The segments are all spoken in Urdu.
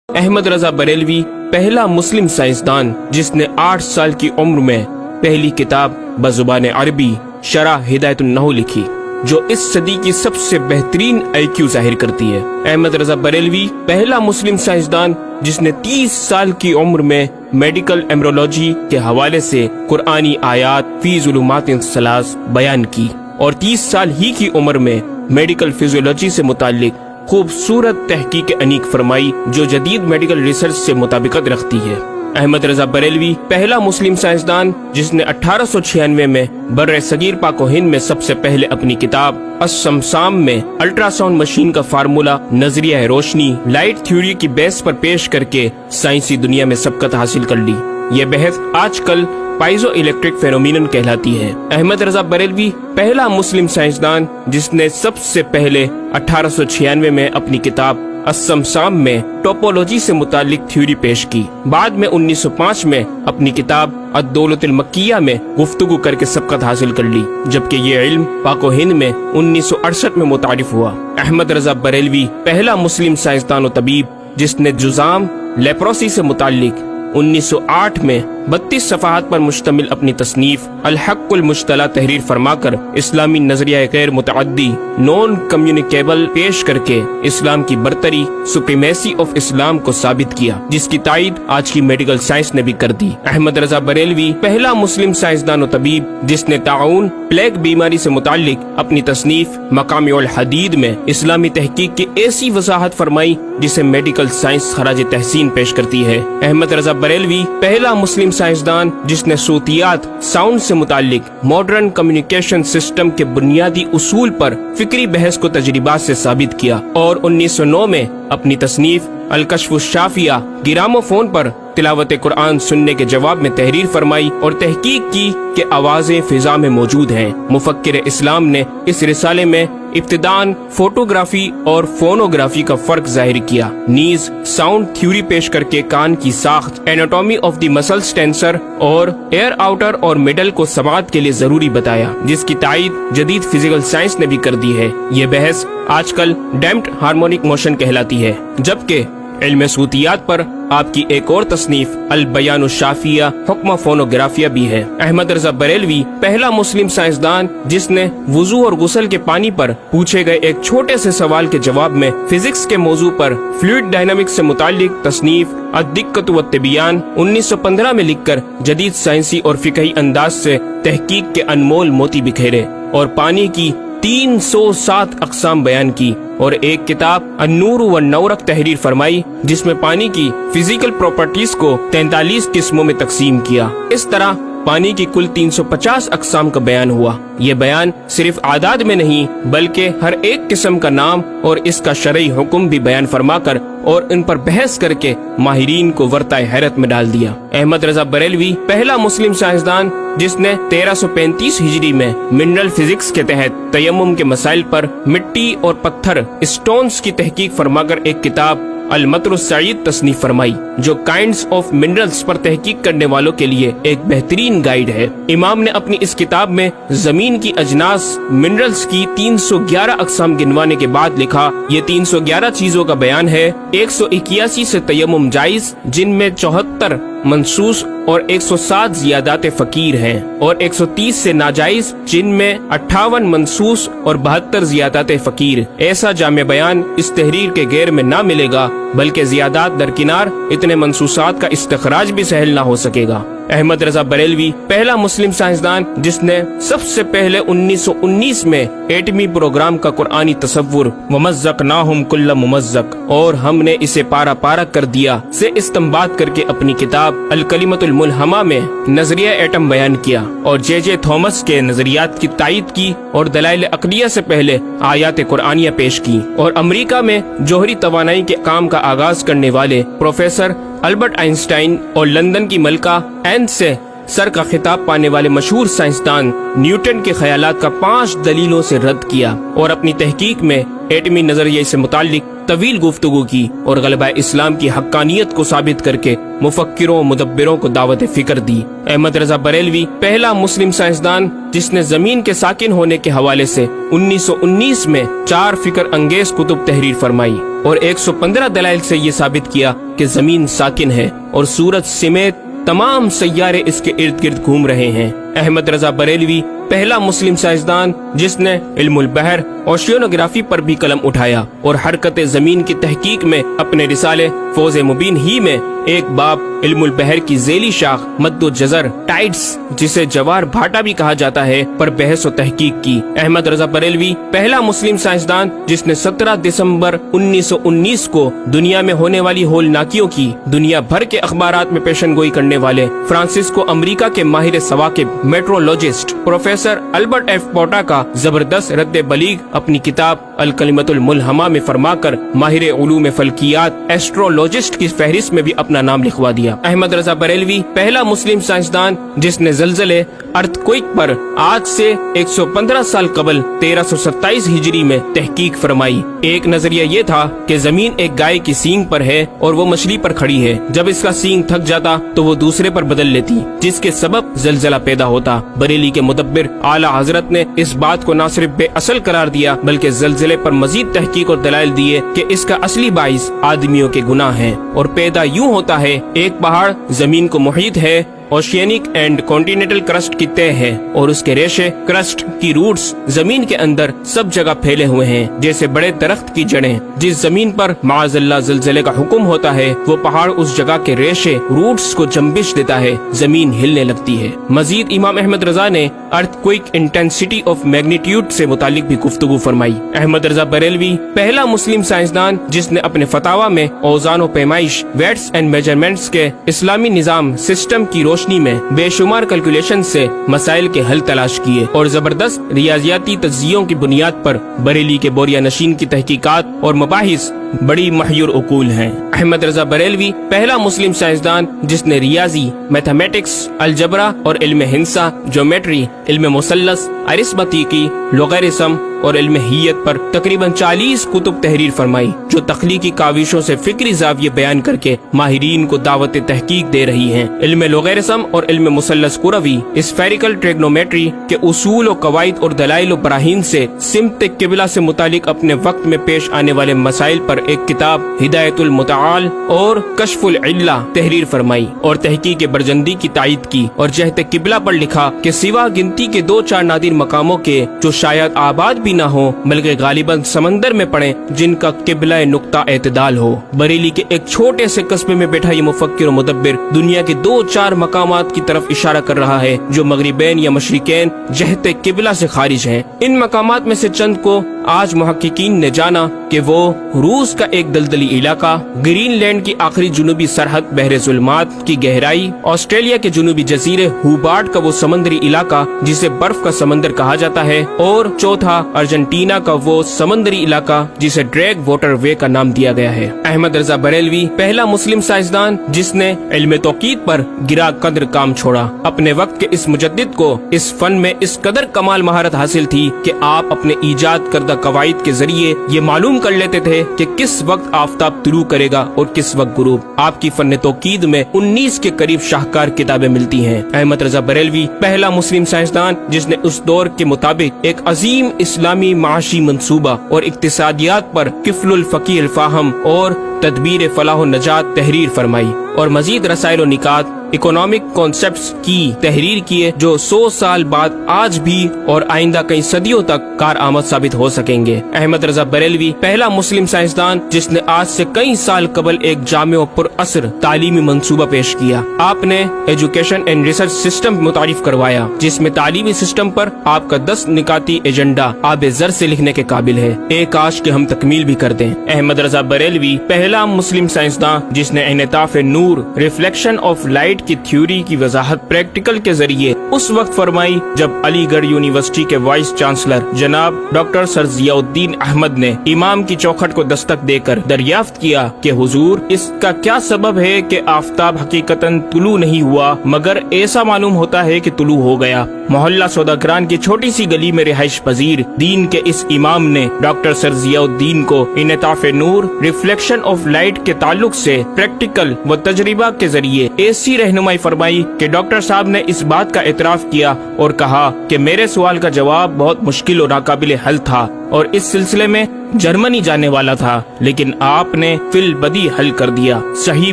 احمد رضا بریلوی پہلا مسلم سائنسدان جس نے 8 سال کی عمر میں پہلی کتاب بزبان عربی شرح ہدایت النحو لکھی، جو اس صدی کی سب سے بہترین IQ ظاہر کرتی ہے۔ احمد رضا بریلوی پہلا مسلم سائنسدان جس نے 30 سال کی عمر میں میڈیکل ایمبرولوجی کے حوالے سے قرآنی آیات فی ظلمات ثلاث بیان کی، اور 30 سال ہی کی عمر میں میڈیکل فزیولوجی سے متعلق خوبصورت تحقیق انیق فرمائی، جو جدید میڈیکل ریسرچ سے مطابقت رکھتی ہے۔ احمد رضا بریلوی پہلا مسلم سائنسدان جس نے 1896 میں بر صغیر پاک و ہند میں سب سے پہلے اپنی کتاب السمسام میں الٹرا ساؤنڈ مشین کا فارمولا نظریہ روشنی لائٹ تھیوری کی بیس پر پیش کر کے سائنسی دنیا میں سبقت حاصل کر لی۔ یہ بحث آج کل پائزو الیکٹرک فینومینن کہلاتی ہے۔ احمد رضا بریلوی پہلا مسلم سائنسدان جس نے سب سے پہلے 1896 میں اپنی کتاب السمسام میں ٹوپولوجی سے متعلق تھیوری پیش کی۔ بعد میں 1905 میں اپنی کتاب الدولۃ المکیہ میں گفتگو کر کے سبقت حاصل کر لی، جبکہ یہ علم پاک و ہند میں 1968 میں متعارف ہوا۔ احمد رضا بریلوی پہلا مسلم سائنسدان و طبیب جس نے جذام لیپروسی سے متعلق 1908 میں 32 صفحات پر مشتمل اپنی تصنیف الحق المجتلی تحریر فرما کر اسلامی نظریہ غیر متعدی نون کمیونیکیبل پیش کر کے اسلام کی برتری سپریمیسی آف اسلام کو ثابت کیا، جس کی تائید آج کی میڈیکل سائنس نے بھی کر دی۔ احمد رضا بریلوی پہلا مسلم سائنسدان و طبیب جس نے طاعون پلیگ بیماری سے متعلق اپنی تصنیف مقامع الحدید میں اسلامی تحقیق کی ایسی وضاحت فرمائی جسے میڈیکل سائنس خراج تحسین پیش کرتی ہے۔ احمد رضا بریلوی پہلا مسلم سائنسدان جس نے صوتیات ساؤنڈ سے متعلق ماڈرن کمیونیکیشن سسٹم کے بنیادی اصول پر فکری بحث کو تجربات سے ثابت کیا، اور 1909 میں اپنی تصنیف الکشف الشافیہ گراموفون پر تلاوت قرآن سننے کے جواب میں تحریر فرمائی اور تحقیق کی کہ آوازیں فضا میں موجود ہیں۔ مفکر اسلام نے اس رسالے میں ابتداً فوٹوگرافی اور فونوگرافی کا فرق ظاہر کیا، نیز ساؤنڈ تھیوری پیش کر کے کان کی ساخت anatomy of the muscles tensor اور ایئر آؤٹر اور مڈل کو سماعت کے لیے ضروری بتایا، جس کی تائید جدید فزیکل سائنس نے بھی کر دی ہے۔ یہ بحث آج کل ڈیمپڈ ہارمونک موشن کہلاتی ہے، جبکہ علم صوتیات پر آپ کی ایک اور تصنیف البیان الشافیہ حکم فونوگرافیہ بھی ہے۔ احمد رضا بریلوی پہلا مسلم سائنسدان جس نے وضو اور غسل کے پانی پر پوچھے گئے ایک چھوٹے سے سوال کے جواب میں فزکس کے موضوع پر فلوئڈ ڈائنامکس سے متعلق تصنیف الدقۃ والتبیان 1915 میں لکھ کر جدید سائنسی اور فقہی انداز سے تحقیق کے انمول موتی بکھیرے اور پانی کی 307 اقسام بیان کی، اور ایک کتاب النور والنورق تحریر فرمائی جس میں پانی کی فزیکل پراپرٹیز کو 43 قسموں میں تقسیم کیا۔ اس طرح پانی کی کل 350 اقسام کا بیان ہوا۔ یہ بیان صرف اعداد میں نہیں بلکہ ہر ایک قسم کا نام اور اس کا شرعی حکم بھی بیان فرما کر اور ان پر بحث کر کے ماہرین کو ورطۂ حیرت میں ڈال دیا۔ احمد رضا بریلوی پہلا مسلم سائنسدان جس نے 1335 ہجری میں منرل فزکس کے تحت تیمم کے مسائل پر مٹی اور پتھر اسٹونز کی تحقیق فرما کر ایک کتاب المطر السعید تصنیف فرمائی، جو کائنڈز آف منرلز پر تحقیق کرنے والوں کے لیے ایک بہترین گائیڈ ہے۔ امام نے اپنی اس کتاب میں زمین کی اجناس منرلز کی 311 اقسام گنوانے کے بعد لکھا، یہ 311 چیزوں کا بیان ہے۔ 181 سے تیمم جائز، جن میں 74 منصوص اور 107 زیادات فقیر ہیں، اور 130 سے ناجائز، جن میں 58 منصوص اور 72 زیادات فقیر۔ ایسا جامع بیان اس تحریر کے غیر میں نہ ملے گا، بلکہ زیادات درکنار اتنے منصوصات کا استخراج بھی سہل نہ ہو سکے گا۔ احمد رضا بریلوی پہلا مسلم سائنسدان جس نے سب سے پہلے 1919 میں ایٹمی پروگرام کا قرآنی تصور ومزقناہم کل ممزق، اور ہم نے اسے پارا پارا کر دیا سے استنباط کر کے اپنی کتاب الکلمۃ الملہمہ میں نظریہ ایٹم بیان کیا، اور جے تھامس کے نظریات کی تائید کی اور دلائل عقلیہ سے پہلے آیات قرآنیہ پیش کی، اور امریکہ میں جوہری توانائی کے کام کا آغاز کرنے والے پروفیسر البرٹ آئنسٹائن اور لندن کی ملکہ این سے سر کا خطاب پانے والے مشہور سائنسدان نیوٹن کے خیالات کا 5 دلیلوں سے رد کیا، اور اپنی تحقیق میں ایٹمی نظریے سے متعلق طویل گفتگو کی اور غلبہ اسلام کی حقانیت کو ثابت کر کے مفکروں مدبروں کو دعوت فکر دی۔ احمد رضا بریلوی پہلا مسلم سائنسدان جس نے زمین کے ساکن ہونے کے حوالے سے 1919 میں 4 فکر انگیز کتب تحریر فرمائی اور 115 دلائل سے یہ ثابت کیا کہ زمین ساکن ہے اور سورج سمیت تمام سیارے اس کے ارد گرد گھوم رہے ہیں۔ احمد رضا بریلوی پہلا مسلم سائنسدان جس نے علم البحر اوشینوگرافی پر بھی قلم اٹھایا اور حرکت زمین کی تحقیق میں اپنے رسالے فوز مبین ہی میں ایک باب علم البحر کی ذیلی شاخ مد و جزر ٹائڈز جسے جوار بھاٹا بھی کہا جاتا ہے پر بحث و تحقیق کی۔ احمد رضا بریلوی پہلا مسلم سائنسدان جس نے 17 دسمبر 1919 کو دنیا میں ہونے والی ہولناکیوں کی دنیا بھر کے اخبارات میں پیشن گوئی کرنے والے فرانسسکو امریکہ کے ماہر ثواقب میٹرولوجسٹ پروفیسر البرٹ ایف پوٹا کا زبردست رد بلیغ اپنی کتاب الکلمۃ الملہمہ میں فرما کر ماہر علوم فلکیات ایسٹرولوجسٹ کی فہرست میں بھی اپنا نام لکھوا دیا۔ احمد رضا بریلوی پہلا مسلم سائنسدان جس نے زلزلے ارتھکوئک پر آج سے 115 سال قبل 1327 ہجری میں تحقیق فرمائی۔ ایک نظریہ یہ تھا کہ زمین ایک گائے کی سینگ پر ہے اور وہ مچھلی پر کھڑی ہے، جب اس کا سینگ تھک جاتا تو وہ دوسرے پر بدل لیتی جس کے سبب زلزلہ پیدا ہوتا۔ بریلی کے مدبر اعلی حضرت نے اس بات کو نہ صرف بے اصل قرار دیا بلکہ زلزلے پر مزید تحقیق اور دلائل دیے کہ اس کا اصلی باعث آدمیوں کے گناہ ہیں اور پیدا یوں ہوتا ہے۔ ایک پہاڑ زمین کو محیط ہے، اوشینک اینڈ کانٹیننٹل کرسٹ کی تہ ہے اور اس کے ریشے کرسٹ کی روٹس زمین کے اندر سب جگہ پھیلے ہوئے ہیں جیسے بڑے درخت کی جڑیں۔ جس زمین پر معاذ اللہ زلزلے کا حکم ہوتا ہے وہ پہاڑ اس جگہ کے ریشے روٹس کو جنبش دیتا ہے، زمین ہلنے لگتی ہے۔ مزید امام احمد رضا نے ارتھ کوئک انٹینسٹی آف میگنیٹیوڈ سے متعلق بھی گفتگو فرمائی۔ احمد رضا بریلوی پہلا مسلم سائنسدان جس نے اپنے فتاوی میں اوزان و پیمائش ویٹس اینڈ میجرمنٹس کے اسلامی نظام سسٹم کی روشنی میں بے شمار کیلکولیشن سے مسائل کے حل تلاش کیے اور زبردست ریاضیاتی تجزیوں کی بنیاد پر بریلی کے بوریا نشین کی تحقیقات اور مباحث بڑی محیر عقول ہیں۔ احمد رضا بریلوی پہلا مسلم سائنسدان جس نے ریاضی، میتھمیٹکس، الجبرا اور علم ہندسہ، جیومیٹری، علم مثلث، ارثمیٹکی، لوگرثم اور علم ہیت پر تقریباً 40 کتب تحریر فرمائی جو تخلیقی کاوشوں سے فکری زاویے بیان کر کے ماہرین کو دعوت تحقیق دے رہی ہیں۔ علم لوگرثم اور علم مثلث کروی، اسفیریکل ٹریگنومیٹری کے اصول و قواعد اور دلائل و براہین سے سمت قبلہ سے متعلق اپنے وقت میں پیش آنے والے مسائل پر ایک کتاب ہدایت المتعال اور کشف العلہ تحریر فرمائی اور تحقیق برجندی کی تائید کی اور جہت قبلہ پر لکھا کہ سوا گنتی کے 2-4 نادر مقاموں کے جو شاید آباد بھی نہ ہو بلکہ غالباً سمندر میں پڑے جن کا قبلہ نقطہ اعتدال ہو۔ بریلی کے ایک چھوٹے سے قصبے میں بیٹھا یہ مفکر و مدبر دنیا کے 2-4 مقامات کی طرف اشارہ کر رہا ہے جو مغربین یا مشرقین جہت قبلہ سے خارج ہیں۔ ان مقامات میں سے چند کو آج محققین نے جانا کہ وہ روس کا ایک دلدلی علاقہ، گرین لینڈ کی آخری جنوبی سرحد بحر ظلمات کی گہرائی، آسٹریلیا کے جنوبی جزیرے ہوبارٹ کا وہ سمندری علاقہ جسے برف کا سمندر کہا جاتا ہے، اور چوتھا ارجنٹینا کا وہ سمندری علاقہ جسے ڈریگ واٹر وے کا نام دیا گیا ہے۔ احمد رضا بریلوی پہلا مسلم سائنسدان جس نے علم توقید پر گرا قدر کام چھوڑا۔ اپنے وقت کے اس مجدد کو اس فن میں اس قدر کمال مہارت حاصل تھی کہ آپ اپنے ایجاد کردہ قواعد کے ذریعے یہ معلوم کر لیتے تھے کہ کس وقت آفتاب طلوع کرے گا اور کس وقت غروب۔ آپ کی فن توقید میں 19 کے قریب شاہکار کتابیں ملتی ہیں۔ احمد رضا بریلوی پہلا مسلم سائنسدان جس نے اس دور کے مطابق ایک عظیم اسلامی معاشی منصوبہ اور اقتصادیات پر کفل الفقی الفاہم اور تدبیر فلاح و نجات تحریر فرمائی اور مزید رسائل و نکات اکنامک کانسیپٹس کی تحریر کیے جو 100 سال بعد آج بھی اور آئندہ کئی صدیوں تک کارآمد ثابت ہو سکیں گے۔ احمد رضا بریلوی پہلا مسلم سائنسدان جس نے آج سے کئی سال قبل ایک جامع و پر اثر تعلیمی منصوبہ پیش کیا۔ آپ نے ایجوکیشن اینڈ ریسرچ سسٹم متعارف کروایا جس میں تعلیمی سسٹم پر آپ کا 10 نکاتی ایجنڈا آب زر سے لکھنے کے قابل ہے، ایک کاش کہ ہم تکمیل بھی کر دیں۔ احمد رضا بریلوی پہلا مسلم سائنسدان جس نے انعطاف نور، ریفلیکشن آف لائٹ کی تھیوری کی وضاحت پریکٹیکل کے ذریعے اس وقت فرمائی جب علی گڑھ یونیورسٹی کے وائس چانسلر جناب ڈاکٹر سر ضیاء الدین احمد نے امام کی چوکھٹ کو دستک دے کر دریافت کیا کہ حضور اس کا کیا سبب ہے کہ آفتاب حقیقتاً طلوع نہیں ہوا مگر ایسا معلوم ہوتا ہے کہ طلوع ہو گیا۔ محلہ سوداگران کی چھوٹی سی گلی میں رہائش پذیر دین کے اس امام نے ڈاکٹر سر ضیاء الدین کو انعطاف نور ریفلیکشن آف لائٹ کے تعلق سے پریکٹیکل و تجربہ کے ذریعے ایسی رہنمائی فرمائی کہ ڈاکٹر صاحب نے اس بات کا اعتراف کیا اور کہا کہ میرے سوال کا جواب بہت مشکل اور ناقابل حل تھا اور اس سلسلے میں جرمنی جانے والا تھا، لیکن آپ نے فی البدی حل کر دیا۔ صحیح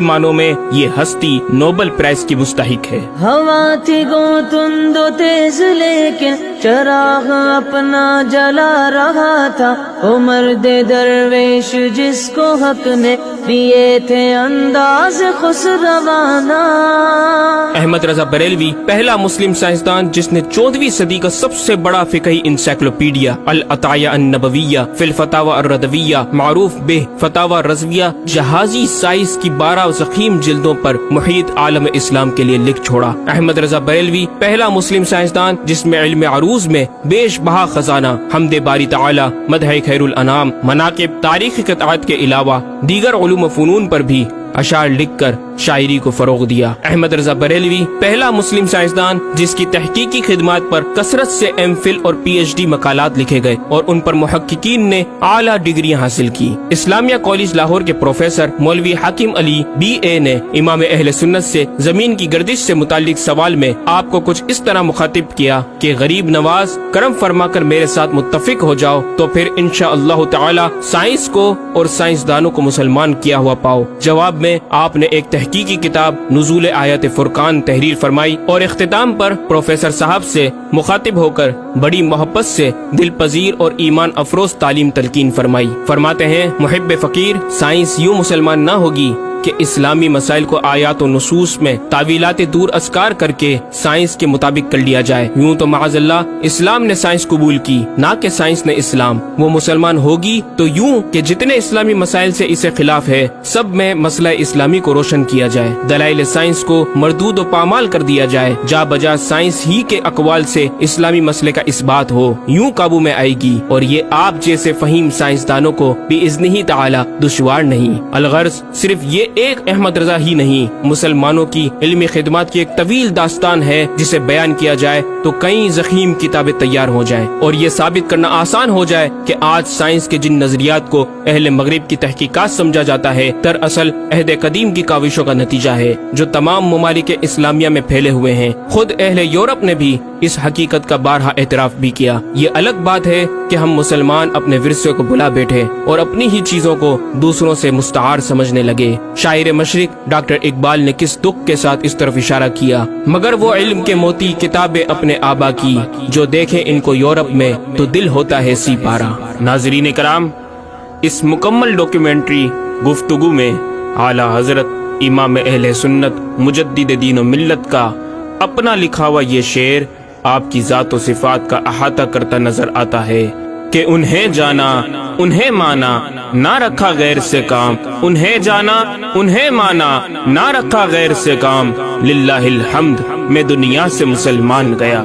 معنوں میں یہ ہستی نوبل پرائز کی مستحق ہے۔ ہوا تھی گو تند و تیز لیکن چراغ اپنا جلا رہا تھا، وہ مرد درویش جس کو حق نے دیے تھے انداز خسروانہ۔ احمد رضا بریلوی پہلا مسلم سائنسدان جس نے 14ویں صدی کا سب سے بڑا فقہی انسائکلوپیڈیا العطایہ النبویہ فی الفتاوی الرضویہ معروف بہ فتاوی رضویہ جہازی سائنس کی 12 ضخیم جلدوں پر محیط عالم اسلام کے لیے لکھ چھوڑا۔ احمد رضا بریلوی پہلا مسلم سائنسدان جس میں علم عروض میں بیش بہا خزانہ حمد باری تعالی، مدح خیر الانام، مناقب، تاریخی قطعات کے علاوہ دیگر علوم و فنون پر بھی اشعار لکھ کر شاعری کو فروغ دیا۔ احمد رضا بریلوی پہلا مسلم سائنسدان جس کی تحقیقی خدمات پر کثرت سے ایم فل اور پی ایچ ڈی مقالات لکھے گئے اور ان پر محققین نے اعلیٰ ڈگریاں حاصل کی۔ اسلامیہ کالج لاہور کے پروفیسر مولوی حاکم علی بی اے نے امام اہل سنت سے زمین کی گردش سے متعلق سوال میں آپ کو کچھ اس طرح مخاطب کیا کہ غریب نواز کرم فرما کر میرے ساتھ متفق ہو جاؤ تو پھر انشاءاللہ تعالی سائنس کو اور سائنسدانوں کو مسلمان کیا ہوا پاؤ۔ جواب میں آپ نے ایک تحقیقی کتاب نزول آیات فرقان تحریر فرمائی اور اختتام پر پروفیسر صاحب سے مخاطب ہو کر بڑی محبت سے دل پذیر اور ایمان افروز تعلیم تلقین فرمائی۔ فرماتے ہیں محب فقیر سائنس یوں مسلمان نہ ہوگی کہ اسلامی مسائل کو آیات و نصوص میں تعویلات دور ازکار کر کے سائنس کے مطابق کر لیا جائے۔ یوں تو معاذ اللہ اسلام نے سائنس قبول کی نہ کہ سائنس نے اسلام۔ وہ مسلمان ہوگی تو یوں کہ جتنے اسلامی مسائل سے اسے خلاف ہے سب میں مسئلہ اسلامی کو روشن کیا جائے، دلائل سائنس کو مردود و پامال کر دیا جائے، جا بجا سائنس ہی کے اقوال سے اسلامی مسئلے کا اثبات ہو، یوں قابو میں آئے گی۔ اور یہ آپ جیسے فہیم سائنسدانوں کو بِإِذْنِهِ تعالی دشوار نہیں۔ الغرض صرف یہ ایک احمد رضا ہی نہیں، مسلمانوں کی علمی خدمات کی ایک طویل داستان ہے جسے بیان کیا جائے تو کئی ضخیم کتابیں تیار ہو جائیں اور یہ ثابت کرنا آسان ہو جائے کہ آج سائنس کے جن نظریات کو اہل مغرب کی تحقیقات سمجھا جاتا ہے دراصل عہد قدیم کی کاوشوں کا نتیجہ ہے جو تمام ممالک اسلامیہ میں پھیلے ہوئے ہیں۔ خود اہل یورپ نے بھی اس حقیقت کا بارہا اعتراف بھی کیا۔ یہ الگ بات ہے کہ ہم مسلمان اپنے ورثے کو بھلا بیٹھے اور اپنی ہی چیزوں کو دوسروں سے مستعار سمجھنے لگے۔ شاعر مشرق ڈاکٹر اقبال نے کس دکھ کے ساتھ اس طرف اشارہ کیا، مگر وہ علم کے موتی کتابیں اپنے آبا کی، جو دیکھیں ان کو یورپ میں تو دل ہوتا ہے سی پارا۔ ناظرین کرام، اس مکمل ڈاکیومنٹری گفتگو میں اعلیٰ حضرت امام اہل سنت مجدد دین و ملت کا اپنا لکھا ہوا یہ شعر آپ کی ذات و صفات کا احاطہ کرتا نظر آتا ہے کہ انہیں جانا انہیں مانا نہ رکھا غیر سے کام، انہیں جانا انہیں مانا نہ رکھا غیر سے کام، للہ الحمد میں دنیا سے مسلمان گیا۔